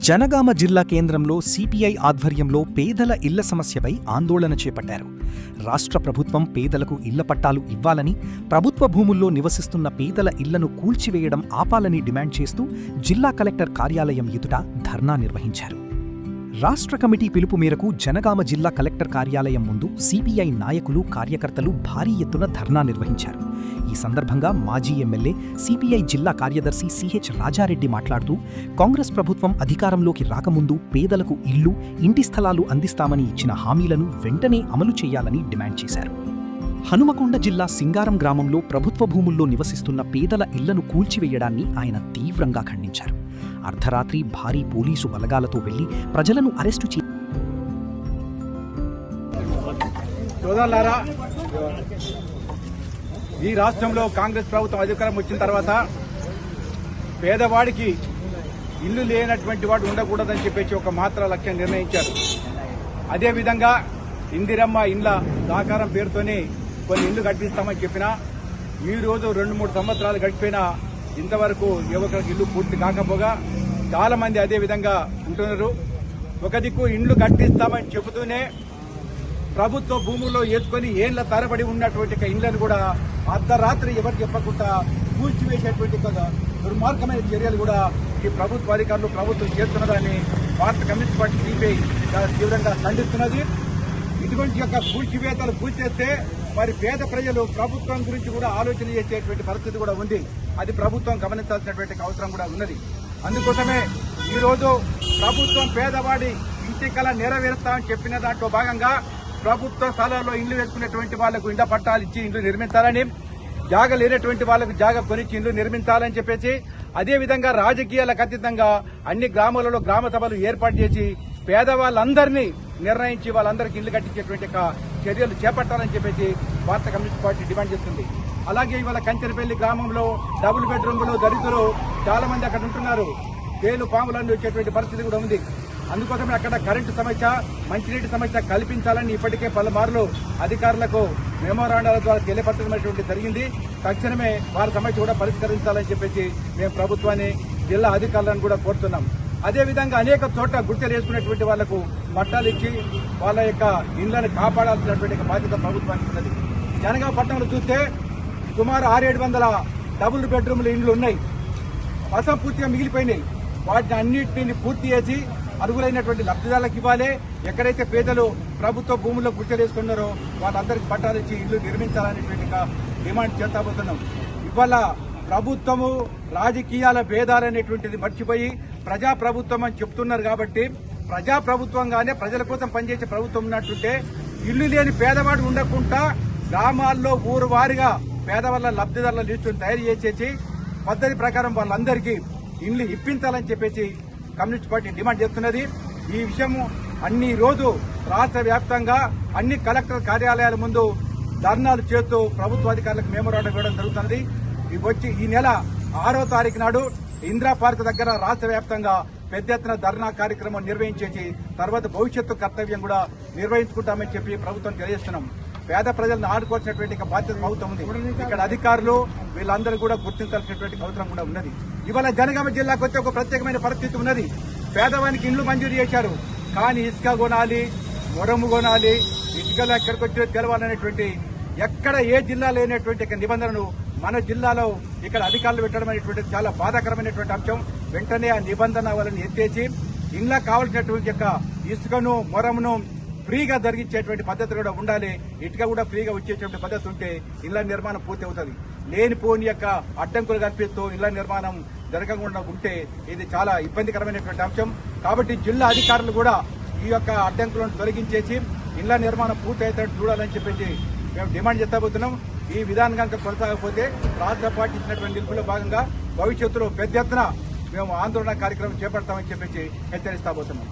జనగామ జిల్లా కేంద్రంలో సిపిఐ ఆధ్వర్యంలో పేదల ఇళ్ల సమస్యపై ఆందోళన చేపట్టారు. రాష్ట్ర ప్రభుత్వం పేదలకు ఇళ్ల పట్టాలు ఇవ్వాలని, ప్రభుత్వ భూముల్లో నివసిస్తున్న పేదల ఇళ్లను కూల్చివేయడం ఆపాలని డిమాండ్ చేస్తూ జిల్లా కలెక్టర్ కార్యాలయం ఎదుట ధర్నా నిర్వహించారు. రాష్ట్ర కమిటీ పిలుపు మేరకు జనగామ జిల్లా కలెక్టర్ కార్యాలయం ముందు సిపిఐ నాయకులు, కార్యకర్తలు భారీ ఎత్తున ధర్నా నిర్వహించారు. ఈ సందర్భంగా మాజీ ఎమ్మెల్యే, సిపిఐ జిల్లా కార్యదర్శి సిహెచ్ రాజారెడ్డి మాట్లాడుతూ, కాంగ్రెస్ ప్రభుత్వం అధికారంలోకి రాకముందు పేదలకు ఇళ్లు, ఇంటి స్థలాలు అందిస్తామని ఇచ్చిన హామీలను వెంటనే అమలు చేయాలని డిమాండ్ చేశారు. హనుమకొండ జిల్లా సింగారం గ్రామంలో ప్రభుత్వ భూముల్లో నివసిస్తున్న పేదల ఇళ్లను కూల్చివేయడాన్ని ఆయన తీవ్రంగా ఖండించారు. అర్ధరాత్రి భారీ పోలీసు బలగాలతో వెళ్లి ప్రజలను అరెస్టు చేసి ఈ రాష్ట్రంలో కాంగ్రెస్ ప్రభుత్వం అధికారం వచ్చిన తర్వాత పేదవాడికి ఇల్లు లేనటువంటి వాడు ఉండకూడదని చెప్పేసి ఒక మాత్ర లక్ష్యం నిర్ణయించారు. అదేవిధంగా ఇందిరమ్మ ఇండ్ల సహకారం పేరుతోనే కొన్ని ఇల్లు కట్టిస్తామని చెప్పినా ఈ రోజు 2-3 సంవత్సరాలు గడిపోయినా ఇంతవరకు యువకులకు ఇల్లు పూర్తి కాకపోగా చాలా మంది అదే విధంగా ఉంటున్నారు. ఒక దిక్కు ఇండ్లు కట్టిస్తామని చెబుతూనే ప్రభుత్వ భూముల్లో వేసుకుని ఏళ్ల తరబడి ఉన్నటువంటి ఇండ్లను కూడా అర్ధరాత్రి ఎవరు చెప్పకుండా కూల్చివేసేటువంటి దుర్మార్గమైన చర్యలు కూడా ఈ ప్రభుత్వ అధికారులు ప్రభుత్వం చేస్తున్నదాన్ని భారత కమ్యూనిస్ట్ పార్టీ సిపిఐ తీవ్రంగా ఖండిస్తున్నది. ఇటువంటి యొక్క కూల్చివేతలు కూల్చేస్తే మరి పేద ప్రజలు ప్రభుత్వం గురించి కూడా ఆలోచన చేసేటువంటి పరిస్థితి కూడా ఉంది. అది ప్రభుత్వం గమనించాల్సినటువంటి అవసరం కూడా ఉన్నది. అందుకోసమే ఈరోజు ప్రభుత్వం పేదవాడి ఇంటి కళ నెరవేరుస్తామని చెప్పిన దాంట్లో భాగంగా ప్రభుత్వ స్థలాల్లో ఇళ్లు వేసుకునేటువంటి వాళ్లకు ఇండ్ల పట్టాలు ఇచ్చి ఇండ్లు నిర్మించాలని, జాగ లేనటువంటి వాళ్లకు జాగ కొనిచ్చి ఇండ్లు నిర్మించాలని చెప్పేసి, అదేవిధంగా రాజకీయాలకు అతీతంగా అన్ని గ్రామాలలో గ్రామ సభలు ఏర్పాటు చేసి పేదవాళ్ళందరినీ నిర్ణయించి వాళ్ళందరికీ ఇళ్లు కట్టించేటువంటి చర్యలు చేపట్టాలని చెప్పేసి భారత కమ్యూనిస్ట్ పార్టీ డిమాండ్ చేస్తుంది. అలాగే ఇవాళ కంచెరపల్లి గ్రామంలో డబుల్ బెడ్రూమ్లు దళితులు చాలా మంది అక్కడ ఉంటున్నారు. తేలు పాములన్నీ వచ్చేటువంటి పరిస్థితి కూడా ఉంది. అందుకోసమే అక్కడ కరెంటు సమస్య, మంచినీటి సమస్య కల్పించాలని ఇప్పటికే పలుమార్లు అధికారులకు మెమోరాండాల ద్వారా తెలియపరచడం జరిగింది. తక్షణమే వారి సమస్య కూడా పరిష్కరించాలని చెప్పేసి మేము ప్రభుత్వాన్ని, జిల్లా అధికారులను కూడా కోరుతున్నాం. అదేవిధంగా అనేక చోట్ల గుర్తెలు వేసుకునేటువంటి వాళ్లకు పట్టాలు ఇచ్చి వాళ్ళ యొక్క ఇళ్లను కాపాడాల్సినటువంటి బాధ్యత ప్రభుత్వానికి ఉన్నది. జనగామ పట్టణంలో చూస్తే సుమారు 600-700 డబుల్ బెడ్రూమ్ల ఇండ్లు ఉన్నాయి, అసంపూర్తిగా మిగిలిపోయినాయి. వాటిని అన్నింటినీ పూర్తి చేసి అర్హులైనటువంటి లబ్ధిదారులకు ఇవ్వాలి. ఎక్కడైతే పేదలు ప్రభుత్వ భూముల్లో గుర్తెలు వేసుకున్నారో వాళ్ళందరికీ పట్టాలు ఇచ్చి ఇల్లు నిర్మించాలనేటువంటి డిమాండ్ చేస్తాబోతున్నాం. ఇవాళ ప్రభుత్వము రాజకీయాల భేదాలనేటువంటిది మర్చిపోయి ప్రజాప్రభుత్వం అని చెప్తున్నారు. కాబట్టి ప్రజాప్రభుత్వంగానే ప్రజల కోసం పనిచేసే ప్రభుత్వం ఉన్నట్టుంటే ఇల్లు లేని పేదవాడు ఉండకుండా గ్రామాల్లో ఊరు వారిగా పేదవాళ్ళ లబ్ధిదారుల లిస్టును తయారు చేసేసి పద్ధతి ప్రకారం వాళ్ళందరికీ ఇల్లు ఇప్పించాలని చెప్పేసి కమ్యూనిస్ట్ పార్టీ డిమాండ్ చేస్తున్నది. ఈ విషయం అన్ని రోజు రాష్ట్ర వ్యాప్తంగా అన్ని కలెక్టర్ కార్యాలయాల ముందు ధర్నాలు చేస్తూ ప్రభుత్వ అధికారులకు మెమోరాండం ఇవ్వడం జరుగుతున్నది. వచ్చి ఈ నెల 6వ తారీఖు నాడు ఇందిరా పార్క్ దగ్గర రాష్ట్ర వ్యాప్తంగా పెద్ద ఎత్తున ధర్నా కార్యక్రమం నిర్వహించేసి తర్వాత భవిష్యత్తు కర్తవ్యం కూడా నిర్వహించుకుంటామని చెప్పి ప్రభుత్వం తెలియజేస్తున్నాం. పేద ప్రజలను ఆడుకోవాల్సినటువంటి బాధ్యత ప్రభుత్వం ఉంది. ఇక్కడ అధికారులు వీళ్ళందరూ కూడా గుర్తించాల్సినటువంటి అవసరం కూడా ఉన్నది. ఇవాళ జనగామ జిల్లాకు వచ్చే ఒక ప్రత్యేకమైన పరిస్థితి ఉన్నది. పేదవానికి ఇండ్లు మంజూరు చేశారు, కానీ ఇసుక కొనాలి, మొరము కొనాలి, ఇసుకలో ఎక్కడికి వచ్చి తెలవాలనేటువంటి ఎక్కడ ఏ జిల్లా లేనటువంటి నిబంధనను మన జిల్లాలో ఇక్కడ అధికారులు పెట్టడం అనేటువంటిది చాలా బాధాకరమైనటువంటి అంశం. వెంటనే ఆ నిబంధన వాళ్ళని ఎత్తేసి ఇళ్ల కావాల్సినటువంటి యొక్క ఇసుకను, మొరమును ఫ్రీగా జరిగించేటువంటి పద్ధతి కూడా ఉండాలి. ఇటుక కూడా ఫ్రీగా వచ్చేటువంటి పద్ధతి ఉంటే ఇళ్ల నిర్మాణం పూర్తి అవుతుంది. లేనిపోని యొక్క అడ్డంకులు కల్పిస్తూ ఇళ్ల నిర్మాణం జరగకుండా ఉంటే ఇది చాలా ఇబ్బందికరమైనటువంటి అంశం. కాబట్టి జిల్లా అధికారులు కూడా ఈ యొక్క అడ్డంకులను తొలగించేసి ఇళ్ల నిర్మాణం పూర్తి అయ్యేటట్టు చూడాలని చెప్పేసి మేము డిమాండ్ చేస్తాబోతున్నాం. ఈ విధానం కనుక కొనసాగకపోతే రాష్ట్ర పార్టీ ఇచ్చినటువంటి నిలుపులో భాగంగా భవిష్యత్తులో పెద్ద ఎత్తున మేము ఆందోళన కార్యక్రమం చేపడతామని చెప్పేసి హెచ్చరిస్తాబోతున్నాం.